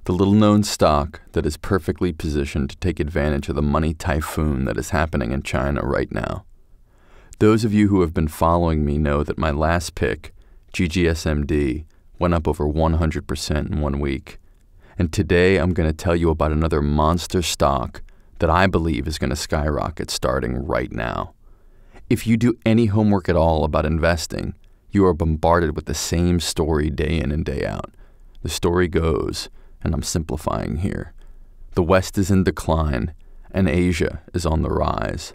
the little-known stock that is perfectly positioned to take advantage of the money typhoon that is happening in China right now. Those of you who have been following me know that my last pick, GGSMD, went up over 100% in 1 week. And today I'm going to tell you about another monster stock that I believe is going to skyrocket starting right now. If you do any homework at all about investing, you are bombarded with the same story day in and day out. The story goes, and I'm simplifying here, the West is in decline and Asia is on the rise.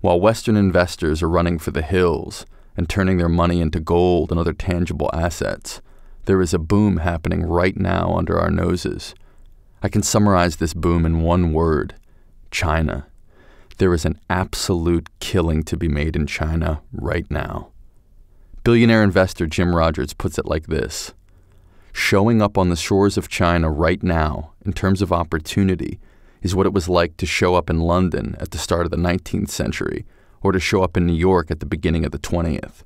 While Western investors are running for the hills and turning their money into gold and other tangible assets, there is a boom happening right now under our noses. I can summarize this boom in one word: China. There is an absolute killing to be made in China right now. Billionaire investor Jim Rogers puts it like this: showing up on the shores of China right now, in terms of opportunity, is what it was like to show up in London at the start of the 19th century, or to show up in New York at the beginning of the 20th.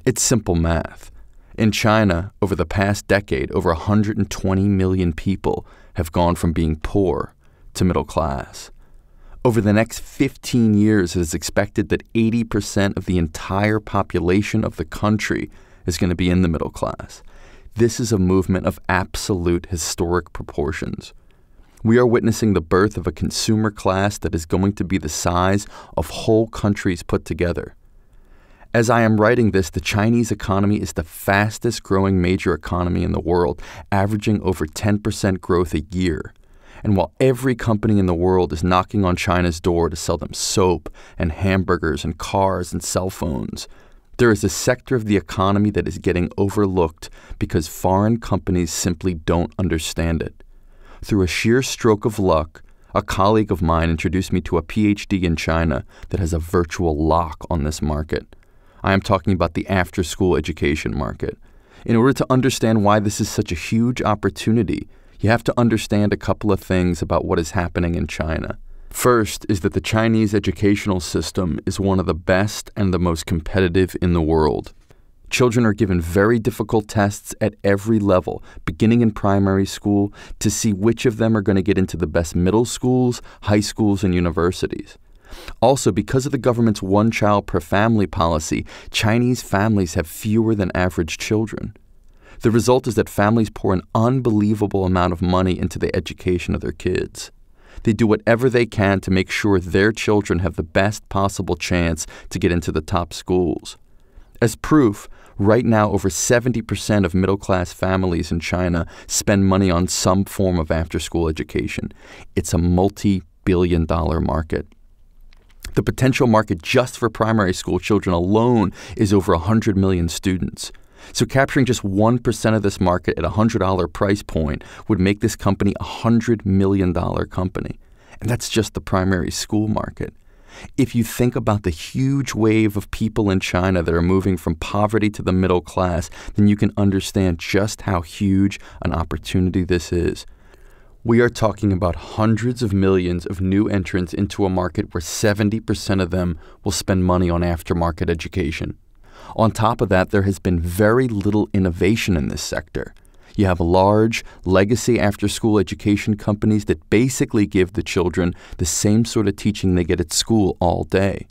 It's simple math. In China, over the past decade, over 120 million people have gone from being poor to middle class. Over the next 15 years, it is expected that 80% of the entire population of the country is going to be in the middle class. This is a movement of absolute historic proportions. We are witnessing the birth of a consumer class that is going to be the size of whole countries put together. As I am writing this, the Chinese economy is the fastest growing major economy in the world, averaging over 10% growth a year. And while every company in the world is knocking on China's door to sell them soap and hamburgers and cars and cell phones, there is a sector of the economy that is getting overlooked because foreign companies simply don't understand it. Through a sheer stroke of luck, a colleague of mine introduced me to a PhD in China that has a virtual lock on this market. I am talking about the after-school education market. In order to understand why this is such a huge opportunity, you have to understand a couple of things about what is happening in China. First is that the Chinese educational system is one of the best and the most competitive in the world. Children are given very difficult tests at every level, beginning in primary school, to see which of them are going to get into the best middle schools, high schools, and universities. Also, because of the government's one-child-per-family policy, Chinese families have fewer than average children. The result is that families pour an unbelievable amount of money into the education of their kids. They do whatever they can to make sure their children have the best possible chance to get into the top schools. As proof, right now over 70% of middle-class families in China spend money on some form of after-school education. It's a multi-billion-dollar market. The potential market just for primary school children alone is over 100 million students. So capturing just 1% of this market at a $100 price point would make this company a $100 million company. And that's just the primary school market. If you think about the huge wave of people in China that are moving from poverty to the middle class, then you can understand just how huge an opportunity this is. We are talking about hundreds of millions of new entrants into a market where 70% of them will spend money on aftermarket education. On top of that, there has been very little innovation in this sector. You have large, legacy after-school education companies that basically give the children the same sort of teaching they get at school all day.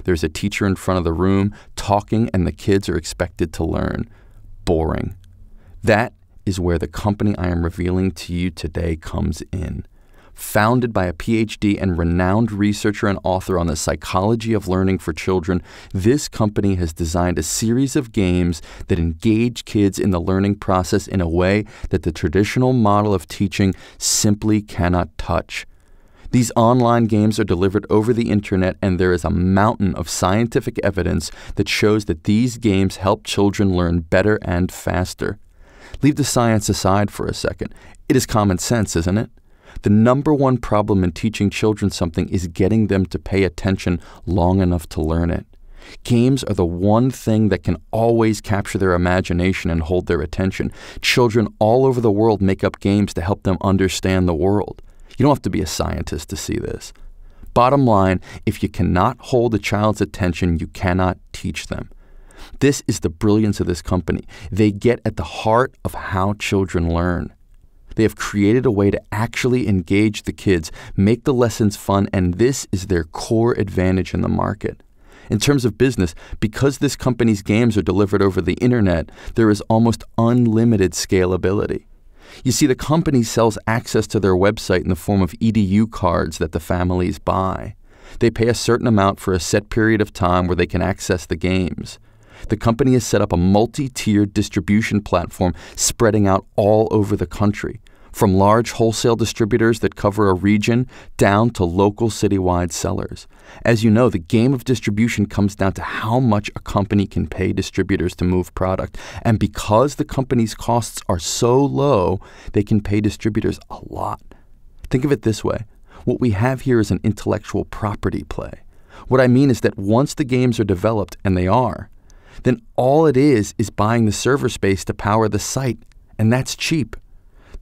There's a teacher in front of the room talking, and the kids are expected to learn. Boring. That is where the company I am revealing to you today comes in. Founded by a PhD and renowned researcher and author on the psychology of learning for children, this company has designed a series of games that engage kids in the learning process in a way that the traditional model of teaching simply cannot touch. These online games are delivered over the internet, and there is a mountain of scientific evidence that shows that these games help children learn better and faster. Leave the science aside for a second. It is common sense, isn't it? The number one problem in teaching children something is getting them to pay attention long enough to learn it. Games are the one thing that can always capture their imagination and hold their attention. Children all over the world make up games to help them understand the world. You don't have to be a scientist to see this. Bottom line, if you cannot hold a child's attention, you cannot teach them. This is the brilliance of this company. They get at the heart of how children learn. They have created a way to actually engage the kids, make the lessons fun, and this is their core advantage in the market. In terms of business, because this company's games are delivered over the internet, there is almost unlimited scalability. You see, the company sells access to their website in the form of EDU cards that the families buy. They pay a certain amount for a set period of time where they can access the games. The company has set up a multi-tiered distribution platform spreading out all over the country, from large wholesale distributors that cover a region down to local citywide sellers. As you know, the game of distribution comes down to how much a company can pay distributors to move product. And because the company's costs are so low, they can pay distributors a lot. Think of it this way. What we have here is an intellectual property play. What I mean is that once the games are developed, and they are, then all it is buying the server space to power the site, and that's cheap.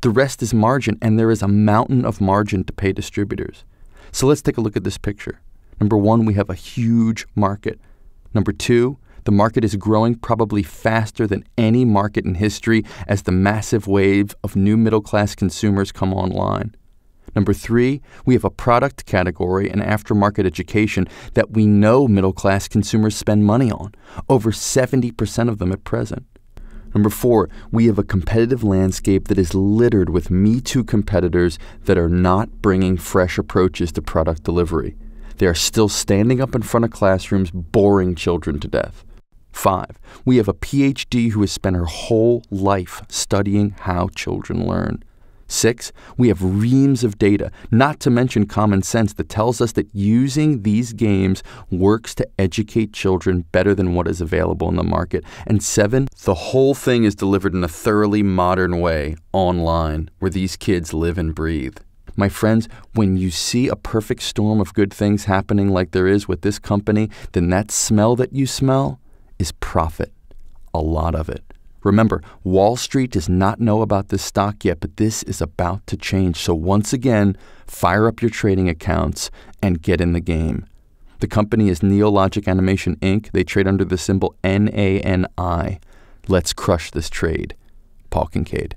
The rest is margin, and there is a mountain of margin to pay distributors. So let's take a look at this picture. Number one, we have a huge market. Number two, the market is growing probably faster than any market in history as the massive wave of new middle-class consumers come online. Number three, we have a product category and aftermarket education that we know middle-class consumers spend money on, over 70% of them at present. Number four, we have a competitive landscape that is littered with Me Too competitors that are not bringing fresh approaches to product delivery. They are still standing up in front of classrooms, boring children to death. 5, we have a PhD who has spent her whole life studying how children learn. 6, we have reams of data, not to mention common sense, that tells us that using these games works to educate children better than what is available in the market. And 7, the whole thing is delivered in a thoroughly modern way, online, where these kids live and breathe. My friends, when you see a perfect storm of good things happening like there is with this company, then that smell that you smell is profit. A lot of it. Remember, Wall Street does not know about this stock yet, but this is about to change. So once again, fire up your trading accounts and get in the game. The company is Neologic Animation Inc. They trade under the symbol NANI. Let's crush this trade. Paul Kincaid.